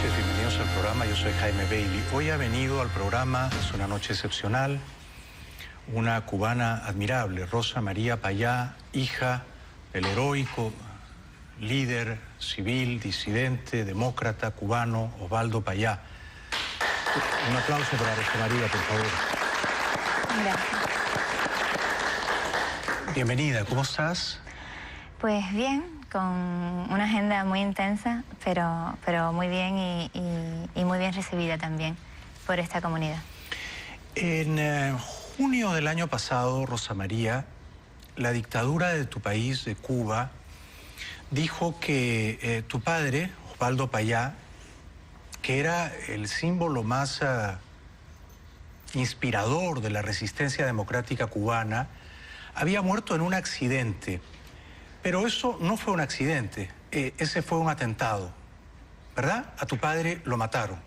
noches, bienvenidos al programa. Yo soy Jaime Bailey. Hoy ha venido al programa, es una noche excepcional, una cubana admirable, Rosa María Payá, hija del heroico líder civil, disidente, demócrata cubano Osvaldo Payá. Un aplauso para Rosa María, por favor. Gracias. Bienvenida, ¿cómo estás? Pues bien, con una agenda muy intensa, pero muy bien y muy bien recibida también por esta comunidad. En junio del año pasado, Rosa María, la dictadura de tu país, de Cuba, dijo que tu padre, Osvaldo Payá, que era el símbolo más inspirador de la resistencia democrática cubana, había muerto en un accidente. Pero eso no fue un accidente, ese fue un atentado, ¿verdad? A tu padre lo mataron.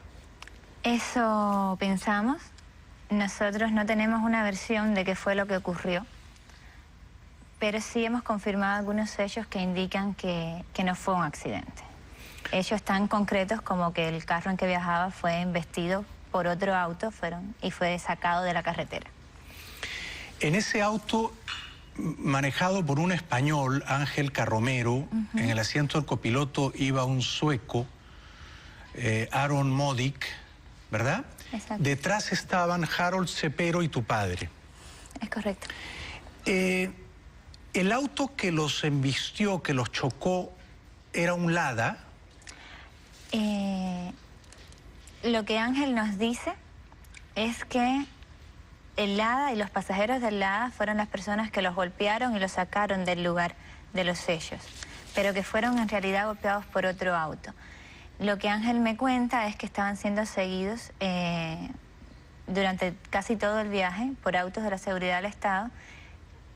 Eso pensamos. Nosotros no tenemos una versión de qué fue lo que ocurrió, pero sí hemos confirmado algunos hechos que indican que no fue un accidente. Hechos tan concretos como que el carro en que viajaba fue embestido por otro auto y fue sacado de la carretera. En ese auto, manejado por un español, Ángel Carromero, en el asiento del copiloto iba un sueco, Aaron Modic, ¿verdad? Exacto. Detrás estaban Harold Cepero y tu padre. Es correcto. El auto que los embistió, que los chocó, ¿era un Lada? Lo que Ángel nos dice es que el Lada y los pasajeros del Lada fueron las personas que los golpearon y los sacaron del lugar de los hechos, pero que fueron en realidad golpeados por otro auto. Lo que Ángel me cuenta es que estaban siendo seguidos durante casi todo el viaje por autos de la seguridad del Estado,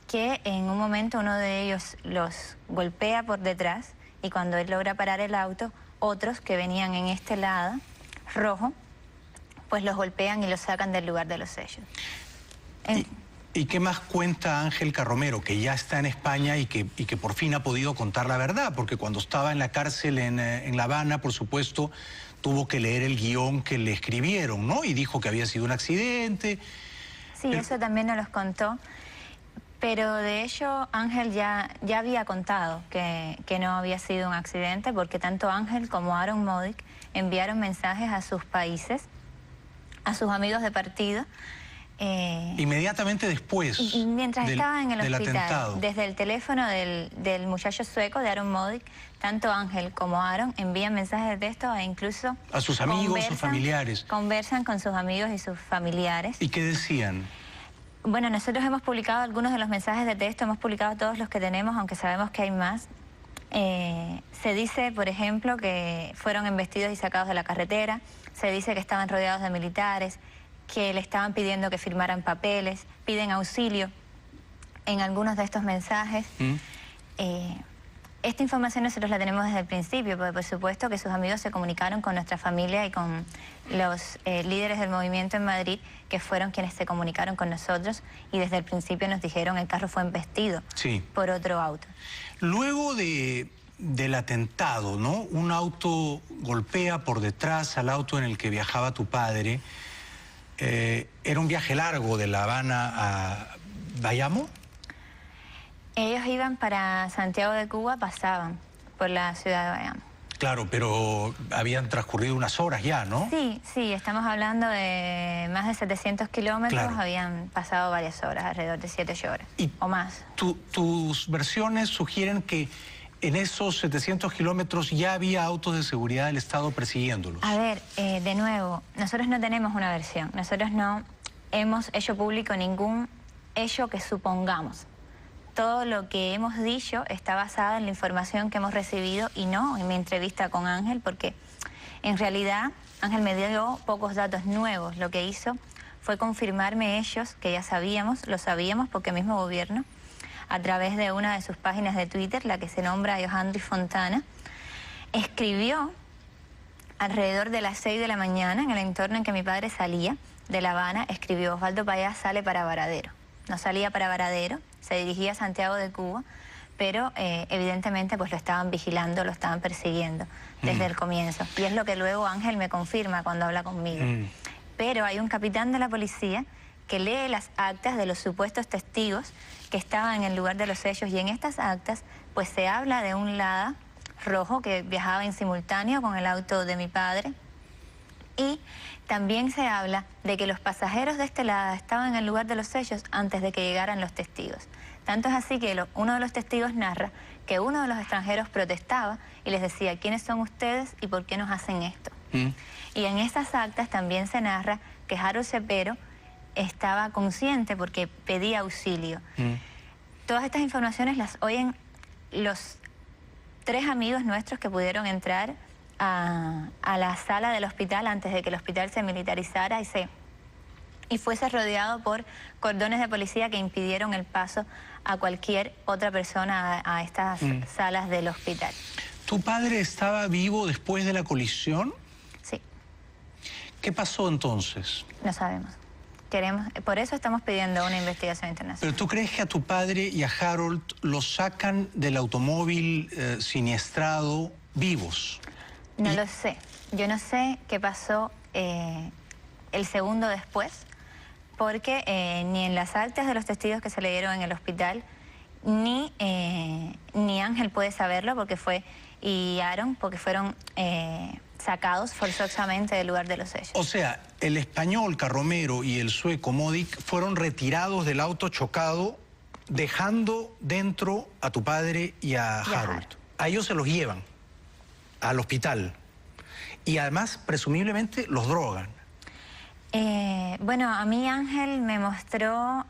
que en un momento uno de ellos los golpea por detrás y cuando él logra parar el auto, otros que venían en este Lada rojo, pues los golpean y los sacan del lugar de los hechos. ¿Y qué más cuenta Ángel Carromero, que ya está en España y que por fin ha podido contar la verdad? Porque cuando estaba en la cárcel en La Habana, por supuesto, tuvo que leer el guión que le escribieron, ¿no? Y dijo que había sido un accidente. Sí, pero eso también nos los contó. Pero de hecho Ángel ya había contado que no había sido un accidente, porque tanto Ángel como Aaron Modic enviaron mensajes a sus países, a sus amigos de partido. Inmediatamente después mientras estaban en el hospital, atentado. Desde el teléfono del muchacho sueco, de Aaron Modic, tanto Ángel como Aaron envían mensajes de texto e incluso a sus amigos, sus familiares. Conversan con sus amigos y sus familiares. ¿Y qué decían? Bueno, nosotros hemos publicado algunos de los mensajes de texto, hemos publicado todos los que tenemos, aunque sabemos que hay más. Se dice, por ejemplo, que fueron embestidos y sacados de la carretera, se dice que estaban rodeados de militares, que le estaban pidiendo que firmaran papeles, piden auxilio en algunos de estos mensajes. Esta información nosotros la tenemos desde el principio, porque por supuesto que sus amigos se comunicaron con nuestra familia y con los líderes del movimiento en Madrid, que fueron quienes se comunicaron con nosotros y desde el principio nos dijeron que el carro fue embestido por otro auto. Luego del atentado, ¿no? Un auto golpea por detrás al auto en el que viajaba tu padre. ¿Era un viaje largo de La Habana a Bayamo? Ellos iban para Santiago de Cuba, pasaban por la ciudad de Bayamo. Claro, pero habían transcurrido unas horas ya, ¿no? Sí, estamos hablando de más de 700 kilómetros, claro. Habían pasado varias horas, alrededor de 7-8 horas o más. Tus versiones sugieren que en esos 700 kilómetros ya había autos de seguridad del Estado persiguiéndolos. A ver, de nuevo, nosotros no tenemos una versión. Nosotros no hemos hecho público ningún hecho que supongamos. Todo lo que hemos dicho está basado en la información que hemos recibido y no en mi entrevista con Ángel, porque en realidad Ángel me dio pocos datos nuevos. Lo que hizo fue confirmarme hechos que ya sabíamos, lo sabíamos porque el mismo gobierno, a través de una de sus páginas de Twitter, la que se nombra Johandri Fontana, escribió alrededor de las 6 de la mañana, en el entorno en que mi padre salía de La Habana, escribió: Osvaldo Payá sale para Varadero. No salía para Varadero, se dirigía a Santiago de Cuba, pero evidentemente pues lo estaban vigilando, lo estaban persiguiendo desde el comienzo. Y es lo que luego Ángel me confirma cuando habla conmigo. Pero hay un capitán de la policía que lee las actas de los supuestos testigos que estaban en el lugar de los hechos, y en estas actas pues se habla de un Lada rojo que viajaba en simultáneo con el auto de mi padre, y también se habla de que los pasajeros de este Lada estaban en el lugar de los hechos antes de que llegaran los testigos. Tanto es así que uno de los testigos narra que uno de los extranjeros protestaba y les decía: ¿quiénes son ustedes y por qué nos hacen esto? Y en estas actas también se narra que Harold Cepero estaba consciente porque pedía auxilio. Todas estas informaciones las oyen los 3 amigos nuestros que pudieron entrar a la sala del hospital antes de que el hospital se militarizara y fuese rodeado por cordones de policía que impidieron el paso a cualquier otra persona a estas salas del hospital. ¿Tu padre estaba vivo después de la colisión? Sí. ¿Qué pasó entonces? No sabemos. Por eso estamos pidiendo una investigación internacional. ¿Pero tú crees que a tu padre y a Harold los sacan del automóvil siniestrado vivos? No lo sé. Yo no sé qué pasó el segundo después, porque ni en las actas de los testigos que se leyeron en el hospital, ni Ángel puede saberlo y Aaron, porque fueron sacados forzosamente del lugar de los hechos. O sea, el español Carromero y el sueco Modic fueron retirados del auto chocado, dejando dentro a tu padre y a Harold. A ellos se los llevan al hospital y además presumiblemente los drogan. Bueno, a mí Ángel me mostró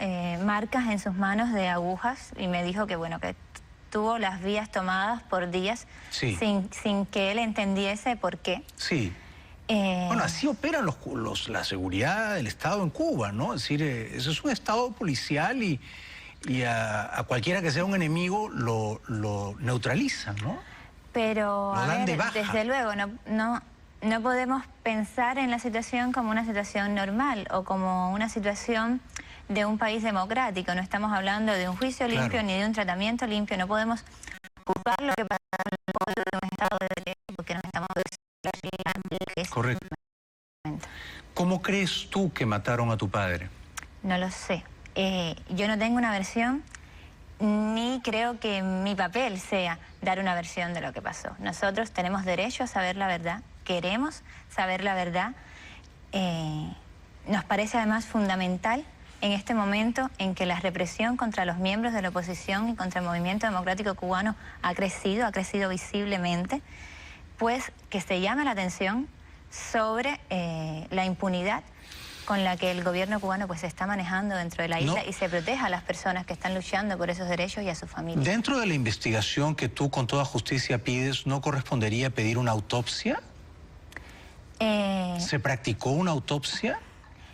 marcas en sus manos de agujas y me dijo que, bueno, que tuvo las vías tomadas por días sin que él entendiese por qué. Sí. Bueno, así operan la seguridad del Estado en Cuba, ¿no? Es decir, eso es un Estado policial y a cualquiera que sea un enemigo lo neutralizan, ¿no? Pero, a ver, desde luego, no podemos pensar en la situación como una situación normal o como una situación de un país democrático. No estamos hablando de un juicio limpio ni de un tratamiento limpio. No podemos juzgar lo que pasa en un Estado de derecho porque nos estamos desarrollando. Correcto. ¿Cómo crees tú que mataron a tu padre? No lo sé. Yo no tengo una versión, ni creo que mi papel sea dar una versión de lo que pasó. Nosotros tenemos derecho a saber la verdad, queremos saber la verdad. Nos parece además fundamental en este momento en que la represión contra los miembros de la oposición y contra el movimiento democrático cubano ha crecido visiblemente, pues que se llame la atención sobre la impunidad con la que el gobierno cubano pues se está manejando dentro de la isla y se proteja a las personas que están luchando por esos derechos y a sus familias. Dentro de la investigación que tú con toda justicia pides, ¿no correspondería pedir una autopsia? ¿Se practicó una autopsia?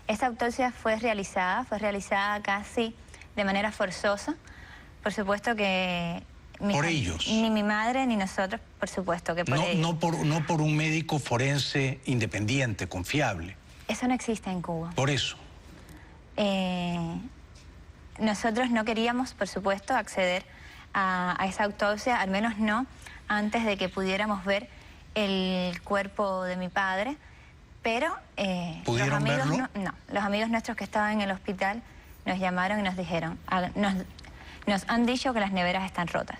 Esta autopsia fue realizada casi de manera forzosa. Por supuesto que... ¿Por ellos? Ni mi madre ni nosotros, por supuesto que por ellos. No por un médico forense independiente, confiable. Eso no existe en Cuba. Por eso. Nosotros no queríamos, por supuesto, acceder a esa autopsia, al menos no antes de que pudiéramos ver el cuerpo de mi padre, pero ¿pudieron verlo? No, los amigos nuestros que estaban en el hospital nos llamaron y nos dijeron, nos han dicho que las neveras están rotas.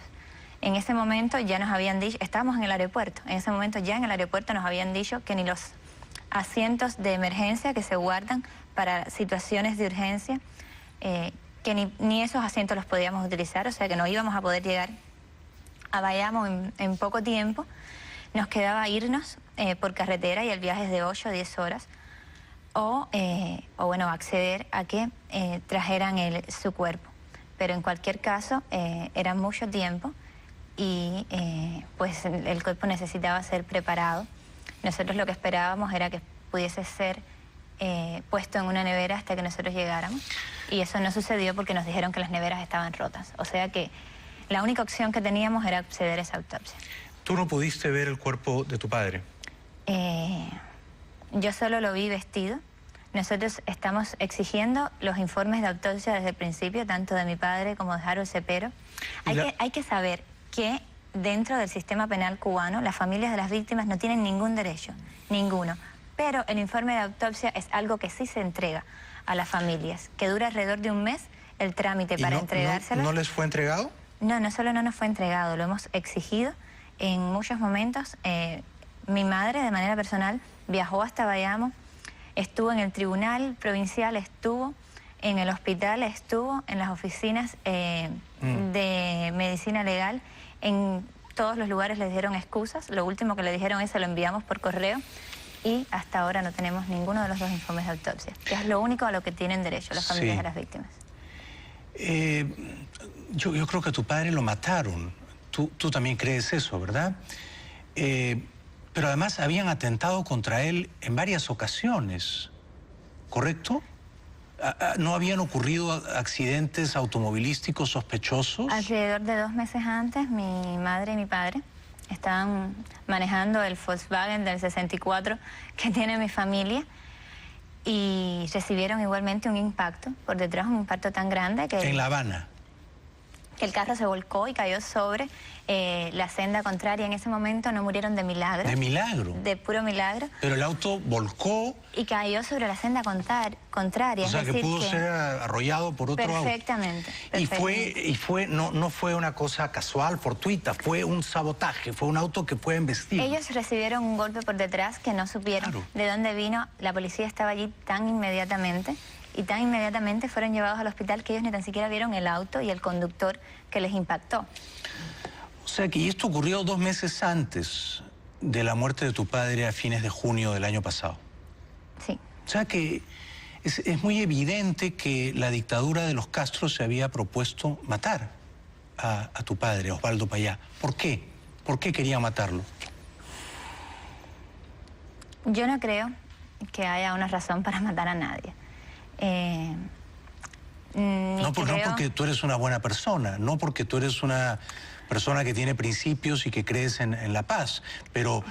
En ese momento ya nos habían dicho, estábamos en el aeropuerto, en ese momento ya en el aeropuerto nos habían dicho que ni los asientos de emergencia que se guardan para situaciones de urgencia, que ni esos asientos los podíamos utilizar, o sea que no íbamos a poder llegar a Bayamo en poco tiempo. Nos quedaba irnos por carretera y el viaje es de 8 o 10 horas, o bueno, acceder a que trajeran su cuerpo. Pero en cualquier caso era mucho tiempo y pues el cuerpo necesitaba ser preparado. Nosotros lo que esperábamos era que pudiese ser puesto en una nevera hasta que nosotros llegáramos, y eso no sucedió porque nos dijeron que las neveras estaban rotas. O sea que la única opción que teníamos era acceder a esa autopsia. ¿Tú no pudiste ver el cuerpo de tu padre? Yo solo lo vi vestido, nosotros estamos exigiendo los informes de autopsia desde el principio, tanto de mi padre como de Harold Cepero. Hay que saber que dentro del sistema penal cubano, las familias de las víctimas no tienen ningún derecho, ninguno. Pero el informe de autopsia es algo que sí se entrega a las familias, que dura alrededor de un mes el trámite para entregárselo. ¿No les fue entregado? No, no solo no nos fue entregado, lo hemos exigido en muchos momentos. Mi madre, de manera personal, viajó hasta Bayamo, estuvo en el tribunal provincial, estuvo en el hospital, estuvo en las oficinas de medicina legal. En todos los lugares les dieron excusas. Lo último que le dijeron es: se lo enviamos por correo. Y hasta ahora no tenemos ninguno de los dos informes de autopsia, que es lo único a lo que tienen derecho las familias de las víctimas. Yo creo que a tu padre lo mataron. Tú también crees eso, ¿verdad? Pero además habían atentado contra él en varias ocasiones, ¿correcto? ¿No habían ocurrido accidentes automovilísticos sospechosos? Alrededor de 2 meses antes, mi madre y mi padre estaban manejando el Volkswagen del 64 que tiene mi familia y recibieron igualmente un impacto por detrás, un impacto tan grande que... ¿En La Habana? Que el carro se volcó y cayó sobre la senda contraria. En ese momento no murieron de milagro. ¿De milagro? De puro milagro. Pero el auto volcó... Y cayó sobre la senda contraria. O sea, que pudo ser arrollado por otro auto. Perfectamente. No fue una cosa casual, fortuita, fue un sabotaje, fue un auto que fue embestido. Ellos recibieron un golpe por detrás que no supieron de dónde vino. La policía estaba allí tan inmediatamente. Y tan inmediatamente fueron llevados al hospital que ellos ni tan siquiera vieron el auto y el conductor que les impactó. O sea que esto ocurrió 2 meses antes de la muerte de tu padre a fines de junio del año pasado. Sí. O sea que es muy evidente que la dictadura de los Castro se había propuesto matar a tu padre, Osvaldo Payá. ¿Por qué? ¿Por qué quería matarlo? Yo no creo que haya una razón para matar a nadie. No porque tú eres una buena persona, no porque tú eres una persona que tiene principios y que crees en la paz, pero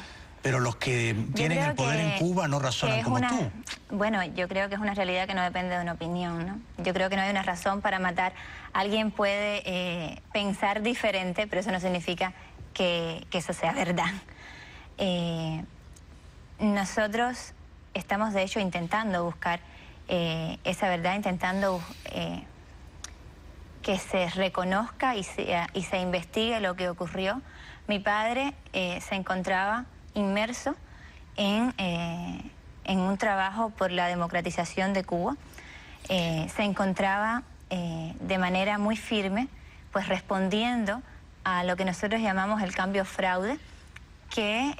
los que tienen el poder en Cuba no razonan como tú. Bueno, yo creo que es una realidad que no depende de una opinión, ¿no? Yo creo que no hay una razón para matar. Alguien puede pensar diferente, pero eso no significa que eso sea verdad. Nosotros estamos, de hecho, intentando buscar esa verdad, intentando que se reconozca y se investigue lo que ocurrió. Mi padre se encontraba inmerso en un trabajo por la democratización de Cuba. Se encontraba de manera muy firme, pues respondiendo a lo que nosotros llamamos el cambio fraude, que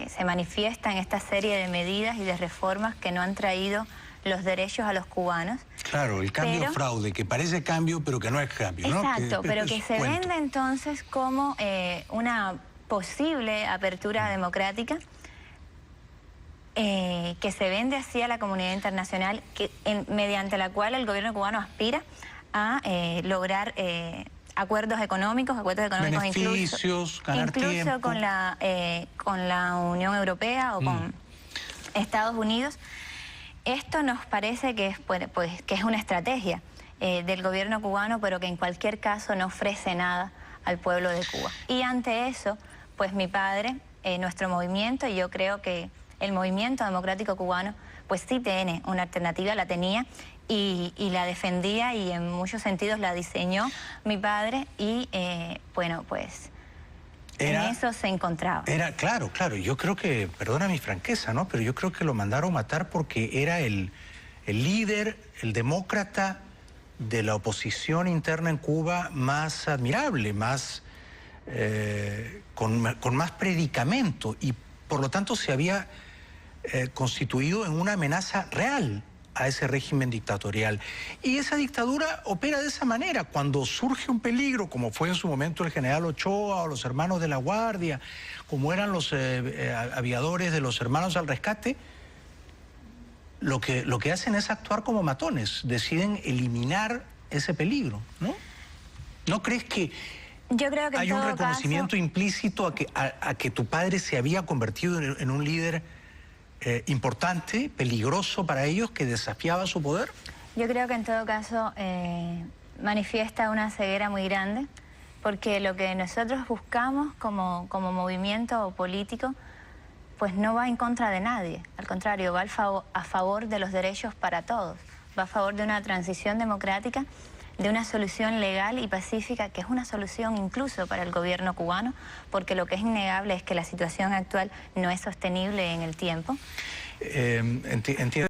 se manifiesta en esta serie de medidas y de reformas que no han traído los derechos a los cubanos. Claro, el cambio fraude, que parece cambio, pero que no es cambio, ¿no? Exacto, pero que se vende entonces como una posible apertura democrática, que se vende así a la comunidad internacional, mediante la cual el gobierno cubano aspira a lograr acuerdos económicos beneficios, incluso con la Unión Europea o con Estados Unidos. Esto nos parece que es una estrategia del gobierno cubano, pero que en cualquier caso no ofrece nada al pueblo de Cuba. Y ante eso, pues mi padre, nuestro movimiento, y yo creo que el movimiento democrático cubano, pues sí tiene una alternativa, la tenía y la defendía, y en muchos sentidos la diseñó mi padre, y en eso se encontraba. Claro, yo creo que, perdona mi franqueza, ¿no? Pero yo creo que lo mandaron matar porque era el líder, el demócrata de la oposición interna en Cuba más admirable, con más predicamento, y por lo tanto se había constituido en una amenaza real a ese régimen dictatorial. Y esa dictadura opera de esa manera. Cuando surge un peligro, como fue en su momento el general Ochoa o los hermanos de la Guardia, como eran los aviadores de los hermanos al rescate, lo que hacen es actuar como matones, deciden eliminar ese peligro, ¿no? ¿No crees que yo creo que hay un reconocimiento implícito a que tu padre se había convertido en un líder importante, peligroso para ellos, que desafiaba su poder? Yo creo que en todo caso manifiesta una ceguera muy grande, porque lo que nosotros buscamos como movimiento político pues no va en contra de nadie, al contrario, va a favor de los derechos para todos, va a favor de una transición democrática, de una solución legal y pacífica, que es una solución incluso para el gobierno cubano, porque lo que es innegable es que la situación actual no es sostenible en el tiempo. Entiendo.